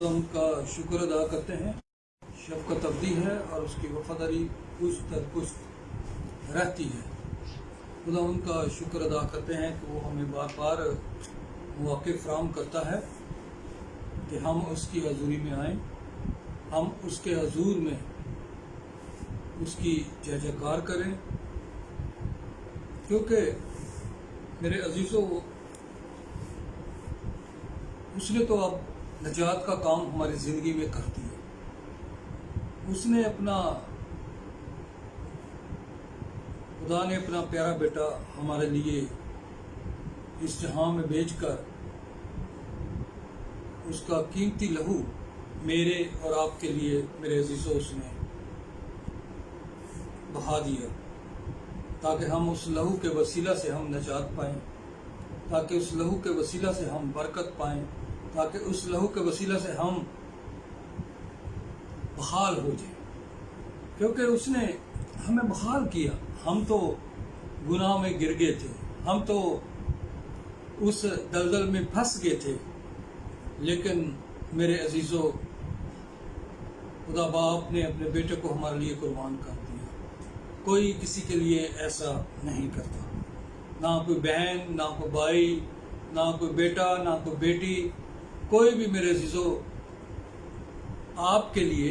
ہم کا شکر ادا کرتے ہیں، شفقت ابدی ہے اور اس کی وفاداری پشت در پشت رہتی ہے۔ خدا ان کا شکر ادا کرتے ہیں کہ وہ ہمیں بار بار مواقع فراہم کرتا ہے کہ ہم اس کی حضوری میں آئیں، ہم اس کے حضور میں اس کی جے جیکار کریں، کیونکہ میرے عزیزوں اس نے تو اب نجات کا کام ہماری زندگی میں کر دیا۔ اس نے خدا نے اپنا پیارا بیٹا ہمارے لیے اس جہاں میں بھیج کر اس کا قیمتی لہو میرے اور آپ کے لیے میرے عزیزوں اس نے بہا دیا، تاکہ ہم اس لہو کے وسیلہ سے ہم نجات پائیں، تاکہ اس لہو کے وسیلہ سے ہم برکت پائیں، تاکہ اس لہو کے وسیلہ سے ہم بحال ہو جائیں، کیونکہ اس نے ہمیں بحال کیا۔ ہم تو گناہ میں گر گئے تھے، ہم تو اس دلدل میں پھنس گئے تھے، لیکن میرے عزیزوں خدا باپ نے اپنے بیٹے کو ہمارے لیے قربان کر دیا۔ کوئی کسی کے لیے ایسا نہیں کرتا، نہ کوئی بہن، نہ کوئی بھائی، نہ کوئی بیٹا، نہ کوئی بیٹی، کوئی بھی میرے عزیزوں آپ کے لیے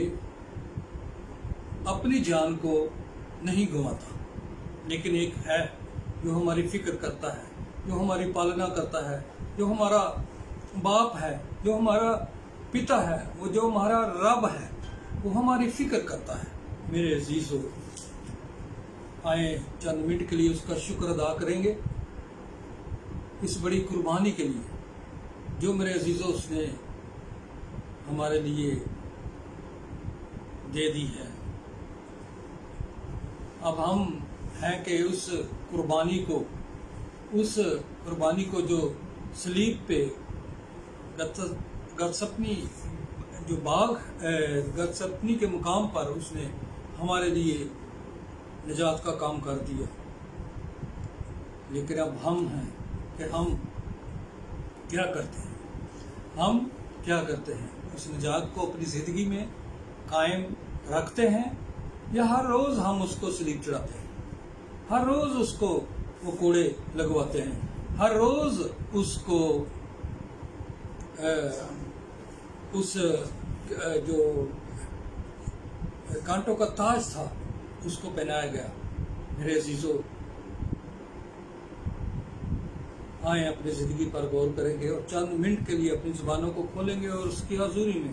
اپنی جان کو نہیں گنواتا، لیکن ایک ہے جو ہماری فکر کرتا ہے، جو ہماری پالنا کرتا ہے، جو ہمارا باپ ہے، جو ہمارا پتا ہے، وہ جو ہمارا رب ہے، وہ ہماری فکر کرتا ہے۔ میرے عزیزوں آئیں چند منٹ کے لیے اس کا شکر ادا کریں گے، اس بڑی قربانی کے لیے جو میرے عزیزوں اس نے ہمارے لیے دے دی ہے۔ اب ہم ہیں کہ اس قربانی کو جو صلیب پہ گتسمنی جو باغ گتسمنی کے مقام پر اس نے ہمارے لیے نجات کا کام کر دیا، لیکن اب ہم ہیں کہ ہم کیا کرتے ہیں؟ ہم کیا کرتے ہیں؟ اس نجات کو اپنی زندگی میں قائم رکھتے ہیں یا ہر روز ہم اس کو صلیب چڑھاتے ہیں؟ ہر روز اس کو وہ کوڑے لگواتے ہیں، ہر روز اس کو اس جو کانٹوں کا تاج تھا اس کو پہنایا گیا۔ میرے عزیزوں آئیں اپنی زندگی پر غور کریں گے اور چند منٹ کے لیے اپنی زبانوں کو کھولیں گے اور اس کی حضوری میں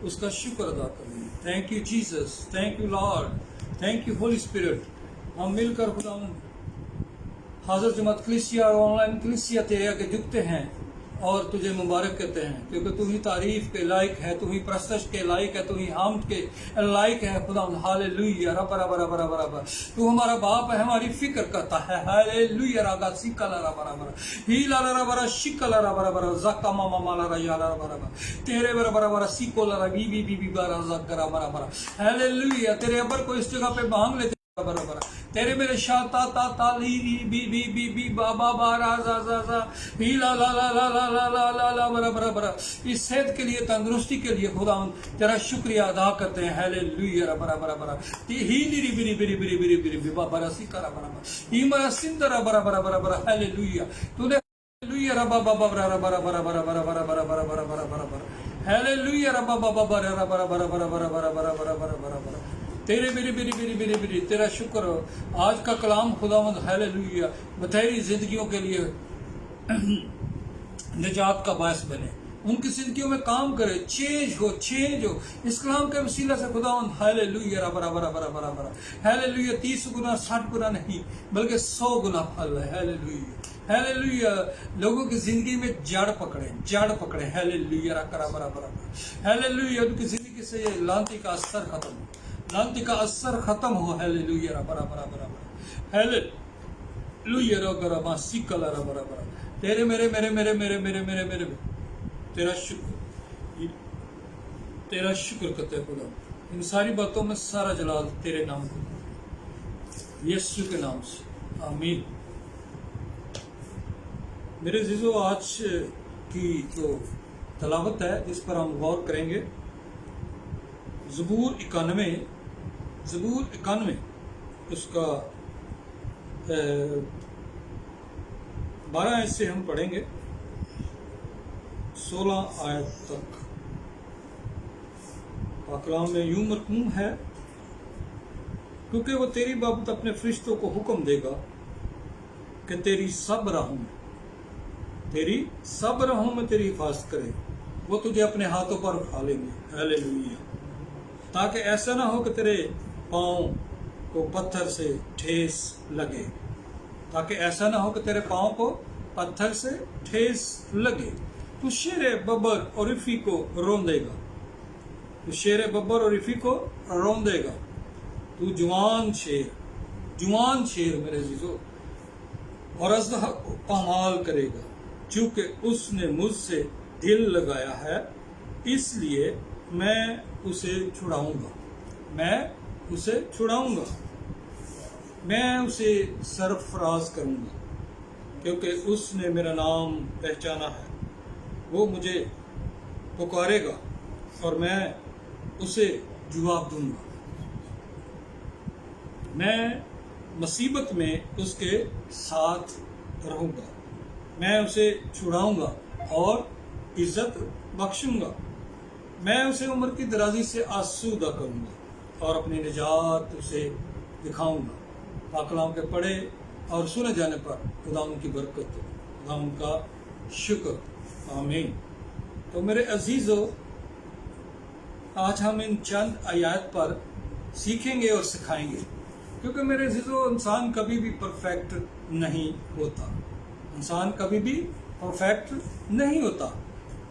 اس کا شکر ادا کریں گے۔ Thank you Jesus, thank you Lord, thank you holy spirit. ہم مل کر خدا حاضر جماعت کلیسیا اور آن لائن کلیسیا تیرے آگے جھکتے ہیں اور تجھے مبارک کہتے ہیں، کیونکہ تو ہی تعریف کے لائق ہے، تو ہی پرستش کے لائق ہے، تو ہی حمد کے لائق ہے۔ خدا ہاللیلویا، رب رب رب رب رب، تو ہمارا باپ ہے، ہماری فکر کرتا ہے۔ ہاللیلویا، راگا سیکلا رب رب ہیلا رب رب شکلا رب رب زکا ماما مالا ریا رب رب تیرے رب رب سیکولا بی بی بی بی بارا زکرا رب رب۔ ہاللیلویا، تیرے ابر کو اس جگہ پہ مانگ لیتے برابر تیرے میرے شاہ تا تا تا لی بی بی بی بی بابا بارا زا زا زا ہی لا لا لا لا لا لا لا لا لا برابر برابر اس صحت کے لیے، تندرستی کے لیے خدا تیرا شکریہ ادا کرتے ہیں۔ ہاللیلویا رب رب رب ہی لیری بری بری بری بری بری بری بابا رسی کرا برابر ہی مرا سندر برابر برابر۔ ہاللیلویا، تو نے ہاللیلویا رب بابا برابر برابر برابر برابر برابر برابر ہاللیلویا رب بابا برابر برابر برابر برابر برابر تیرے میری میری میری میری میری تیرا شکر۔ آج کا کلام خداوند ہاللیلویا بتھیری زندگیوں کے لیے نجات کا باعث بنے، ان کی زندگیوں میں کام کرے، چینج ہو اس کلام کے وسیلہ سے خداوند ہاللیلویا رب رب رب رب رب ہاللیلویا 30 گنا 60 گنا نہیں بلکہ 100 گنا پھل ہے۔ ہاللیلویا ہاللیلویا، لوگوں کی زندگی میں جڑ پکڑے۔ ہاللیلویا رب رب رب رب ہاللیلویا، ان کی زندگی سے یہ لعنتی کا اثر ختم ہو، لعنتی کا اثر ختم ہو۔ ہاللیلویا رب رب رب رب ہاللیلویا رب رب سیکلا رب رب تیرے میرے میرے میرے میرے میرے میرے میرے تیرا شکر کرتے خدا۔ ان ساری باتوں میں سارا جلال تیرے نام کو، یسوع کے نام سے، آمین۔ میرے عزیزو آج کی جو तलावत है जिस पर हम गौर करेंगे। ज़बूर 91 उसका 12 आयत से हम पढ़ेंगे 16 आयत तक। पाक कलाम में यूं मरकूम है, क्योंकि वो तेरी बाबत अपने फरिश्तों को हुक्म देगा कि तेरी सब राहों में तेरी हिफाजत करे, वो तुझे अपने हाथों पर उठा लेंगे। हालेलुया। ताकि ऐसा ना हो कि तेरे पाँव को पत्थर से ठेस लगे, ताकि ऐसा ना हो कि तेरे पाँव को पत्थर से ठेस लगे। तू शेर बब्बर और इफ़ी को रौंदेगा, तू शेर बब्बर और इफ़ी को रौंदेगा। तू जवान शेर मेरे अजीजों और अज़दहा को पामाल करेगा, चूँकि उसने मुझसे दिल लगाया है, इसलिए मैं उसे छुड़ाऊंगा, मैं उसे सरफराज करूंगा, क्योंकि उसने मेरा नाम पहचाना है। वो मुझे पुकारेगा और मैं उसे जवाब दूंगा। मैं मुसीबत में उसके साथ रहूंगा, मैं उसे छुड़ाऊंगा और इज्जत बख्शूंगा। मैं उसे उम्र की दराजी से आसूदा करूंगा और अपनी निजात उसे दिखाऊंगा। पाक कलाम के पढ़े और सुने जाने पर खुदावंद की बरकत, खुदावंद का शुक्र। आमीन। तो मेरे अजीजों, आज हम इन चंद आयत पर सीखेंगे और सिखाएंगे, क्योंकि मेरे अजीजों, इंसान कभी भी परफेक्ट नहीं होता।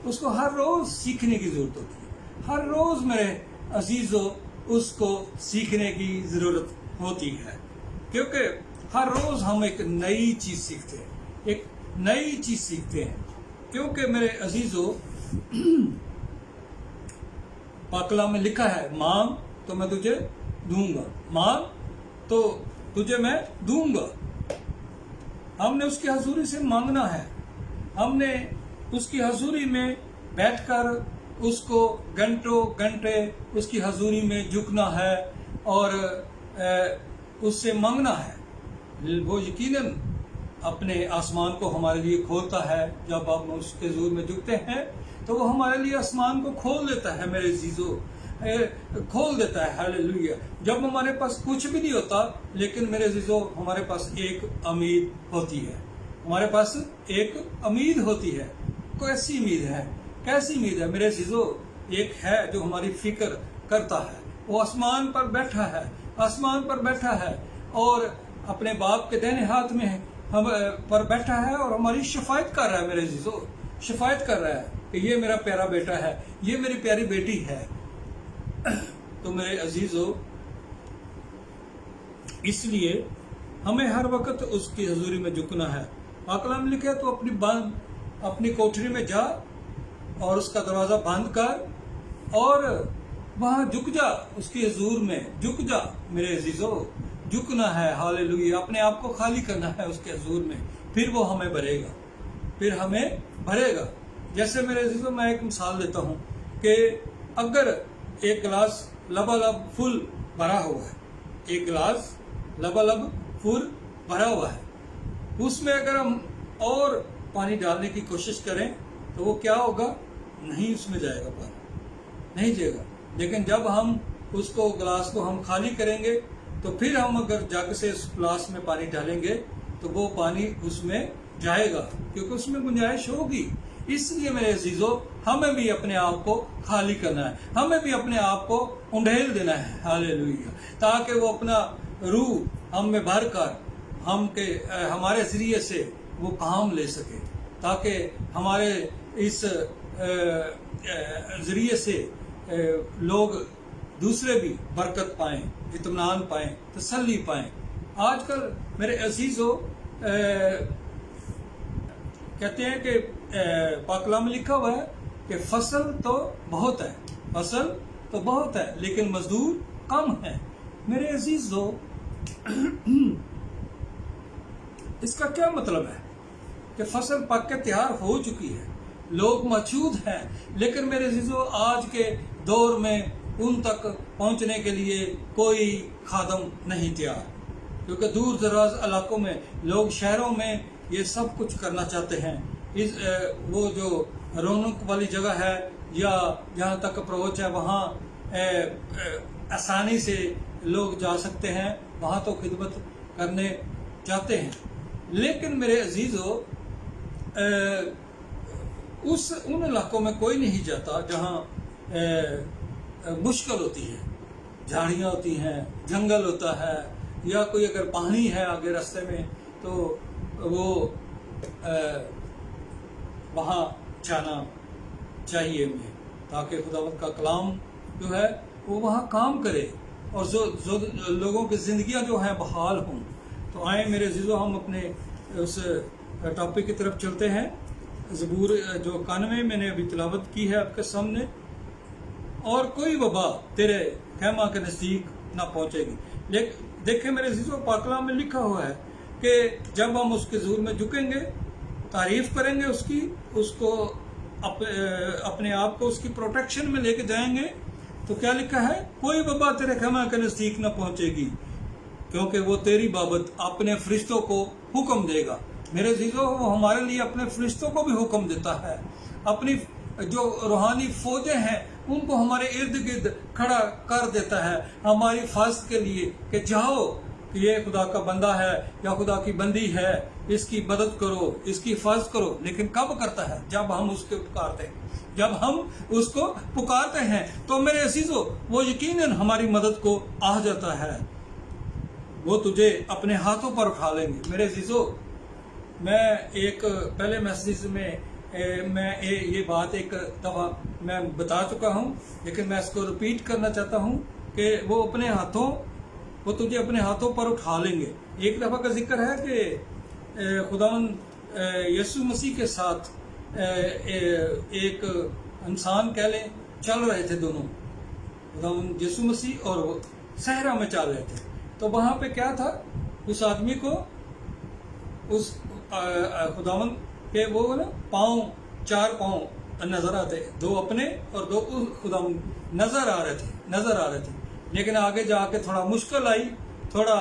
उसको हर रोज सीखने की जरूरत होती है। हर रोज मेरे अजीजों उसको सीखने की जरूरत होती है, क्योंकि हर रोज हम एक नई चीज सीखते हैं। क्योंकि मेरे अजीजों, पाक कलाम में लिखा है, मांग तो मैं तुझे दूंगा, मांग तो तुझे मैं दूंगा। हमने उसकी हजूरी से मांगना है, हमने उसकी हजूरी में बैठकर उसको घंटों घंटे उसकी हजूरी में झुकना है और उससे मांगना है। वो यकीनन अपने आसमान को हमारे लिए खोलता है। जब हम उसके हजूर में झुकते हैं तो वो हमारे लिए आसमान को खोल देता है मेरे अजीजों, खोल देता है। हालेलुया। जब हमारे पास कुछ भी नहीं होता, लेकिन मेरे अजीजों हमारे पास एक उम्मीद होती है, हमारे पास एक उम्मीद होती है। कैसी उम्मीद है मेरे अजीजों? एक है जो हमारी फिक्र करता है, वो आसमान पर बैठा है और अपने बाप के दाहिने हाथ में हम पर बैठा है और हमारी शिफायत कर रहा है। मेरे अजीजों, शिफायत कर रहा है कि ये मेरा प्यारा बेटा है, ये मेरी प्यारी बेटी है। तो मेरे अजीजों, इसलिए हमें हर वक्त उसकी हजूरी में झुकना है। पाक कलाम लिखा है, तो अपनी कोठरी में जा और उसका दरवाजा बंद कर और वहां झुक जा, उसकी हजूर में झुक जा। मेरे अजीजों, झुकना है। हालेलुया। अपने आप को खाली करना है उसके हजूर में, फिर वो हमें भरेगा। जैसे मेरे अजीजों, मैं एक मिसाल देता हूँ कि अगर एक गिलास लबालब फुल भरा हुआ है, उसमें अगर हम और पानी डालने की कोशिश करें तो वो क्या होगा? नहीं, उसमें जाएगा पानी, नहीं जाएगा। लेकिन जब हम उसको गिलास को हम खाली करेंगे तो फिर हम अगर जग से उस गिलास में पानी डालेंगे तो वो पानी उसमें जाएगा, क्योंकि उसमें गुंजाइश होगी। इसलिए मेरे अजीजों, हमें भी अपने आप को खाली करना है, हमें भी अपने आप को उंडेल देना है। हालेलुया। ताकि वो अपना रूह हम में भर कर हमारे जरिए से वो काम ले सके, ताकि हमारे इस जरिए से लोग दूसरे भी बरकत पाएं, इत्मीनान पाएं, तसल्ली पाएं। आजकल मेरे अजीजों कहते हैं कि पाक कलाम में लिखा हुआ है कि फसल तो बहुत है लेकिन मजदूर कम है। मेरे अजीजों, इसका क्या मतलब है कि फसल पक के तैयार हो चुकी है, لوگ موجود ہیں، لیکن میرے عزیزو آج کے دور میں ان تک پہنچنے کے لیے کوئی خادم نہیں تیار، کیونکہ دور دراز علاقوں میں لوگ شہروں میں یہ سب کچھ کرنا چاہتے ہیں۔ وہ جو رونق والی جگہ ہے یا جہاں تک اپروچ ہے وہاں آسانی سے لوگ جا سکتے ہیں، وہاں تو خدمت کرنے چاہتے ہیں، لیکن میرے عزیزو ان علاقوں میں کوئی نہیں جاتا جہاں مشکل ہوتی ہے، جھاڑیاں ہوتی ہیں، جنگل ہوتا ہے، یا کوئی اگر پانی ہے آگے راستے میں تو وہ وہاں جانا چاہیے ہمیں، تاکہ خداوند کا کلام جو ہے وہ وہاں کام کرے اور لوگوں کی زندگیاں جو ہیں بحال ہوں۔ تو آئیں میرے عزیزو ہم اپنے اس ٹاپک کی طرف چلتے ہیں۔ زبور جو 91 میں نے ابھی تلاوت کی ہے آپ کے سامنے، اور کوئی وبا تیرے خیمہ کے نزدیک نہ پہنچے گی۔ دیکھیں میرے عزیزو، پاک کلام میں لکھا ہوا ہے کہ جب ہم اس کے حضور میں جھکیں گے، تعریف کریں گے اس کو اپنے آپ کو اس کی پروٹیکشن میں لے کے جائیں گے، تو کیا لکھا ہے؟ کوئی وبا تیرے خیمہ کے نزدیک نہ پہنچے گی، کیونکہ وہ تیری بابت اپنے فرشتوں کو حکم دے گا۔ میرے عزیزو، وہ ہمارے لیے اپنے فرشتوں کو بھی حکم دیتا ہے، اپنی جو روحانی فوجیں ہیں ان کو ہمارے ارد گرد کھڑا کر دیتا ہے ہماری حفاظت کے لیے، کہ جاؤ کہ یہ خدا کا بندہ ہے یا خدا کی بندی ہے، اس کی مدد کرو، اس کی حفاظت کرو۔ لیکن کب کرتا ہے؟ جب ہم اس کو پکارتے ہیں، جب ہم اس کو پکارتے ہیں تو میرے عزیزو وہ یقیناً ہماری مدد کو آ جاتا ہے، وہ تجھے اپنے ہاتھوں پر اٹھا لیں گے۔ میرے عزیزو، میں ایک پہلے میسیج میں یہ بات ایک دفعہ میں بتا چکا ہوں، لیکن میں اس کو ریپیٹ کرنا چاہتا ہوں کہ وہ تجھے اپنے ہاتھوں پر اٹھا لیں گے۔ ایک دفعہ کا ذکر ہے کہ خداوند یسوع مسیح کے ساتھ ایک انسان کہہ لیں چل رہے تھے، دونوں خداوند یسوع مسیح اور وہ صحرا میں چل رہے تھے، تو وہاں پہ کیا تھا؟ اس آدمی کو اس خداوند کے وہ نا چار پاؤں نظر آتے، دو اپنے اور دو خداوند نظر آ رہے تھے، لیکن آگے جا کے تھوڑا مشکل آئی، تھوڑا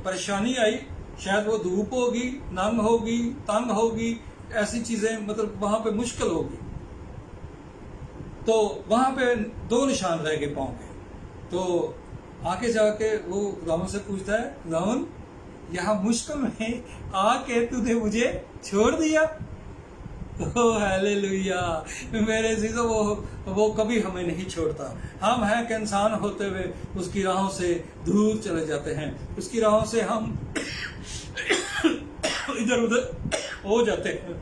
پریشانی آئی، شاید وہ دھوپ ہوگی، ننگ ہوگی، تنگ ہوگی، ایسی چیزیں، مطلب وہاں پہ مشکل ہوگی، تو وہاں پہ دو نشان رہ گئے پاؤں کے۔ تو آگے جا کے وہ خداوند سے پوچھتا ہے، خداوند یہاں مشکل میں آ کے تو نے مجھے چھوڑ دیا؟ ہیلیلویا! میرے عزیزو، وہ کبھی ہمیں نہیں چھوڑتا۔ ہم ہیں کہ انسان ہوتے ہوئے اس کی راہوں سے دور چلے جاتے ہیں، اس کی راہوں سے ہم ادھر ادھر ہو جاتے ہیں،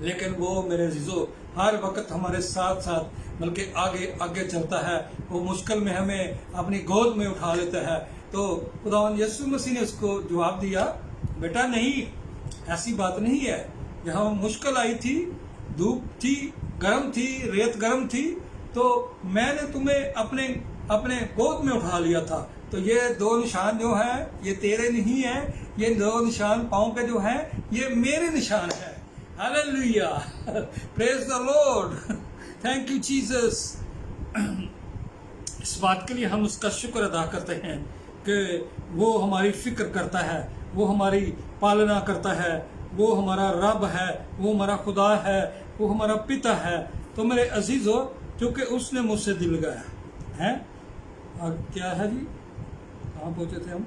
لیکن وہ میرے عزیزو ہر وقت ہمارے ساتھ ساتھ بلکہ آگے چلتا ہے، وہ مشکل میں ہمیں اپنی گود میں اٹھا لیتا ہے۔ تو خداوند یسوع مسیح نے اس کو جواب دیا، بیٹا نہیں، ایسی بات نہیں ہے، یہاں مشکل آئی تھی، دھوپ تھی، گرم تھی، ریت گرم تھی، تو میں نے تمہیں اپنے گود میں اٹھا لیا تھا، تو یہ دو نشان جو ہیں یہ تیرے نہیں ہیں، یہ دو نشان پاؤں کے جو ہیں یہ میرے نشان ہیں۔ Hallelujah! Praise the Lord! Thank you Jesus! اس بات کے لیے ہم اس کا شکر ادا کرتے ہیں کہ وہ ہماری فکر کرتا ہے، وہ ہماری پالنا کرتا ہے، وہ ہمارا رب ہے، وہ ہمارا خدا ہے، وہ ہمارا پتا ہے۔ تو میرے عزیزو، چونکہ اس نے مجھ سے دل لگایا ہے، کیا ہے جی، کہاں پہنچے تھے ہم؟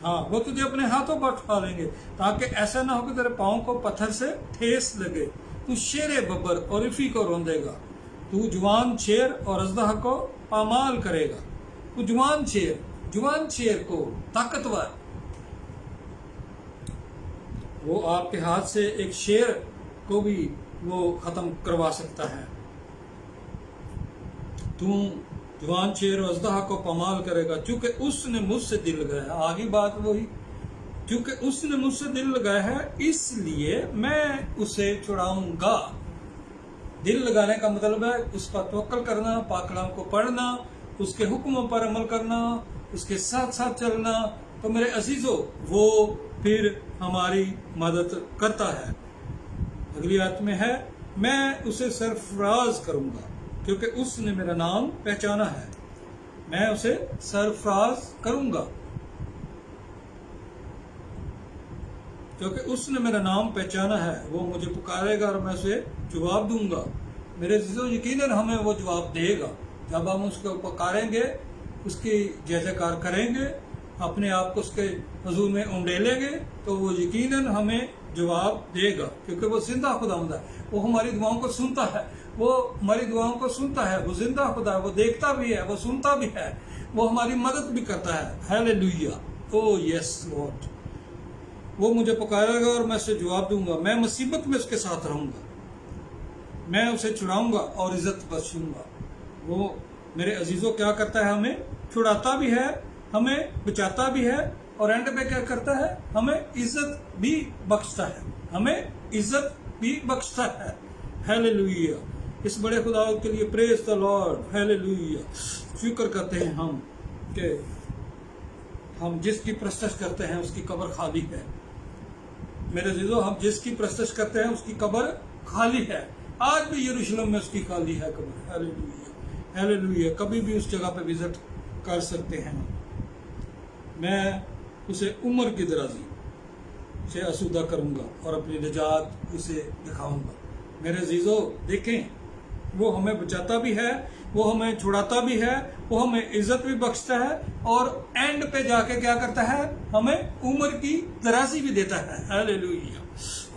ہاں، وہ تجھے اپنے ہاتھوں پر اٹھا لیں گے، تاکہ ایسا نہ ہو کہ تیرے پاؤں کو پتھر سے ٹھیس لگے۔ تو شیر ببر اور افی کو روندے گا، تو جوان شیر اور اژدہا کو پامال کرے گا۔ تو جوان شیر کو طاقتور، وہ آپ کے ہاتھ سے ایک شیر کو بھی وہ ختم کروا سکتا ہے۔ تو جوان شیر اور اژدہا کو پامال کرے گا، چونکہ اس نے مجھ سے دل لگایا۔ آگے بات وہی، چونکہ اس نے مجھ سے دل لگایا ہے اس لیے میں اسے چھڑاؤں گا۔ دل لگانے کا مطلب ہے اس پر توکل کرنا، پاک کلام کو پڑھنا، اس کے حکموں پر عمل کرنا، اس کے ساتھ ساتھ چلنا۔ تو میرے عزیزو، وہ پھر ہماری مدد کرتا ہے۔ अगली आयत में है, मैं उसे सरफराज करूंगा क्योंकि उसने मेरा नाम पहचाना है। मैं उसे सरफराज करूंगा क्योंकि उसने मेरा नाम पहचाना है। वो मुझे पुकारेगा और मैं उसे जवाब दूंगा। मेरे अज़ीज़ों, यकीनन हमें वो जवाब देगा जब हम उसको पुकारेंगे, उसकी जय जयकार करेंगे, अपने आप को उसके हुजूर में उंडेलेंगे, तो वो यकीनन हमें जवाब देगा क्योंकि वो जिंदा खुदावंद है। वो हमारी दुआओं को सुनता है, वो हमारी दुआओं को सुनता है। वो जिंदा खुदा है, वो देखता भी है, वो सुनता भी है, वो हमारी मदद भी करता है। हालेलुया। ओ यस लॉर्ड। वो मुझे पुकारेगा और मैं उसे जवाब दूंगा। मैं मुसीबत में उसके साथ रहूंगा, मैं उसे छुड़ाऊंगा और इज्जत बख्शूंगा। वो मेरे अजीजों क्या करता है? हमें छुड़ाता भी है, हमें बचाता भी है, और एंड पे क्या करता है? हमें इज्जत भी बख्शता है, हमें इज्जत भी बख्शता है। हालेलुया। इस बड़े खुदा के लिए प्रेज द लॉर्ड। हालेलुया। शुक्र करते हैं हम कि हम जिसकी प्रस्तश करते हैं उसकी कब्र खाली है। मेरे अजीजों, हम जिसकी प्रस्तश करते हैं उसकी कब्र खाली है। आज भी यरूशलेम में उसकी खाली है कब्र। हालेलुया। हालेलुया। कभी भी उस जगह पे विजिट कर सकते हैं। मैं उसे उम्र की दराजी से आसूदा करूंगा और अपनी निजात उसे दिखाऊंगा। मेरे अजीजों, देखें, वो हमें बचाता भी है, वो हमें छुड़ाता भी है, वो हमें इज्जत भी बख्शता है, और एंड पे जाके क्या करता है? हमें उम्र की दराजी भी देता है। हालेलुया।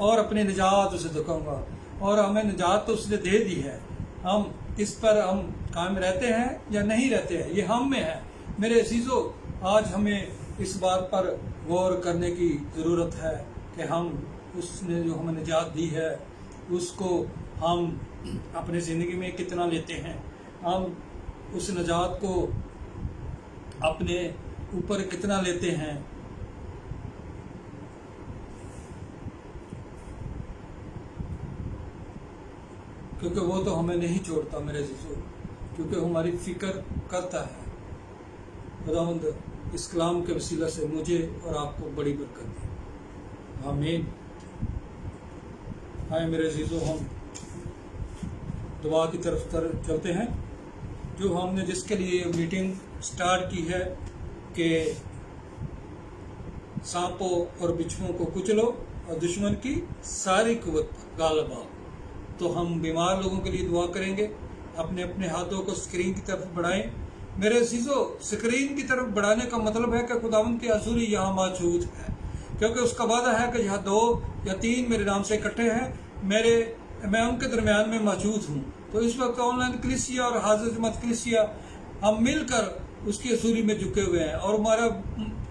और अपनी निजात उसे दिखाऊंगा, और हमें निजात तो उसने दे दी है। हम इस पर हम कायम रहते हैं या नहीं रहते हैं, ये हम में है। मेरे अजीजों, आज हमें इस बात पर गौर करने की ज़रूरत है कि हम उसने जो हमें निजात दी है उसको हम अपनी ज़िंदगी में कितना लेते हैं। हम उस निजात को अपने ऊपर कितना लेते हैं। क्योंकि वो तो हमें नहीं छोड़ता मेरे अज़ीज़ों, क्योंकि हमारी फिक्र करता है। खुदावंद इस कलाम के वसीला से मुझे और आपको बड़ी बरकत दे। आमीन। आए मेरे अज़ीज़ों, हम दुआ की तरफ चलते हैं। जो हमने जिसके लिए मीटिंग स्टार्ट की है कि सांपों और बिच्छुओं को कुचलो और दुश्मन की सारी कुव्वत पर गालिब आओ। तो हम बीमार लोगों के लिए दुआ करेंगे। अपने अपने हाथों को स्क्रीन की तरफ बढ़ाएं। मेरे अज़ीज़ों, स्क्रीन की तरफ बढ़ाने का मतलब है कि खुदावंद की हज़ूरी यहाँ मौजूद है, क्योंकि उसका वादा है कि जहाँ 2 या 3 मेरे नाम से इकट्ठे हैं, मैं उनके दरमियान में मौजूद हूँ। तो इस वक्त ऑनलाइन कलीसिया और हाज़िर जमात कलीसिया हम मिलकर उसकी हज़ूरी में झुके हुए हैं, और हमारा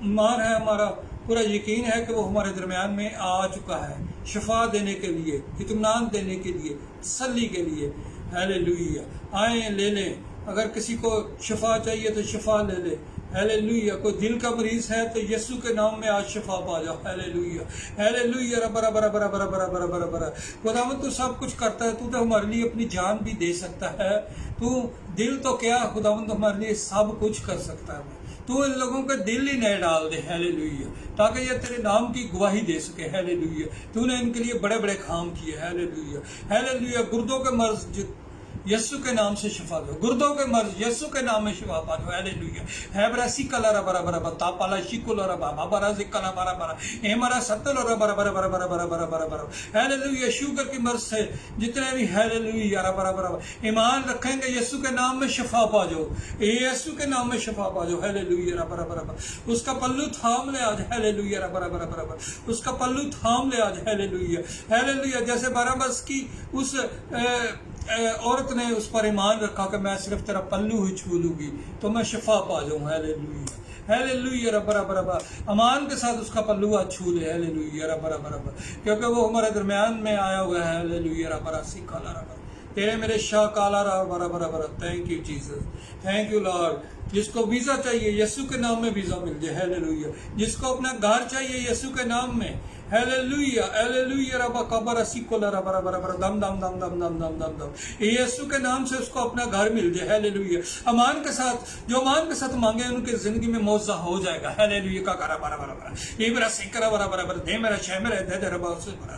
ईमान है, हमारा पूरा यकीन है कि वो हमारे दरमियान में आ चुका है, शफा देने के लिए, इत्मीनान देने के लिए, तसल्ली के लिए। हालेलुया। आए ले लें। अगर किसी को शफा चाहिए तो शफा ले ले। हालेलुया। कोई दिल का मरीज है तो यीशु के नाम में आज शफा पा जाओ। हालेलुया। हालेलुया। रबरा बरा बरा बरा बरा बरा बरा बरा। खुदावंद तू सब कुछ करता है, तू तो हमारे लिए अपनी जान भी दे सकता है। तू दिल तो क्या, खुदावंद हमारे लिए सब कुछ कर सकता है। तू इन लोगों के दिल ही नए डाल दे। हालेलुया। ताकि ये तेरे नाम की गवाही दे सके। हालेलुया। तूने इनके लिए बड़े बड़े काम किए। हालेलुया। हालेलुया। गुर्दों के मर्ज यीशु के नाम से शिफा दो। गुर्दों के मर्ज यीशु के नाम में शिफा पा दो। हालेलुया। हैब्रासी कला बरा बरा बता पाला शिकुल रा बाबा बरा जिकला बरा बरा एमरा सत्तल रा बरा बरा बरा बरा बरा बरा बरा बरा। हालेलुया। शुगर की मर्ज से जितने भी हालेलुया रा बरा बरा ईमान रखेंगे यीशु के नाम में शिफा पा जाओ। यीशु के नाम में शिफा पा जाओ। हालेलुया रा बरा बरा। उसका पल्लू थाम ले आज। हालेलुया रा बरा बरा बरा। उसका पल्लू थाम ले आज। हालेलुया। हालेलुया। जैसे बराबस की उस औरत ने उस पर ईमान रखा कि मैं सिर्फ तेरा पल्लू ही छू लूंगी तो मैं शिफा पा जाऊं। हालेलुया। हालेलुया। रब्बा रब्बा। अमान के साथ उसका पल्लू आज छू ले। हालेलुया। रब्बा रब्बा। क्योंकि वो हमारे दरमियान में आया हुआ है। हालेलुया। रब्बा सिकाला रब्बा। तेरे मेरे शाह काला रब्बा रब्बा रब्बा। Thank you Jesus. Thank you Lord. जिसको वीजा चाहिए यीशु के नाम में वीजा मिल जाए। हालेलुया। जिसको अपना घर चाहिए यीशु के नाम में। हालेलुया। हालेलुया। रब्बा कबर असिकोला रब्बा रब्बा रब्बा दम दम दम दम दम दम दम दम। यीशु के नाम से उसको अपना घर मिल जाए। हालेलुया। अमान के साथ, जो अमान के साथ मांगे उनकी जिंदगी में मौजा हो जाएगा। हालेलुया। का करा बरा बरा बरा इबरा सिकरा बरा बरा बरा दे मेरा शह मेरा दे रब्बा से बरा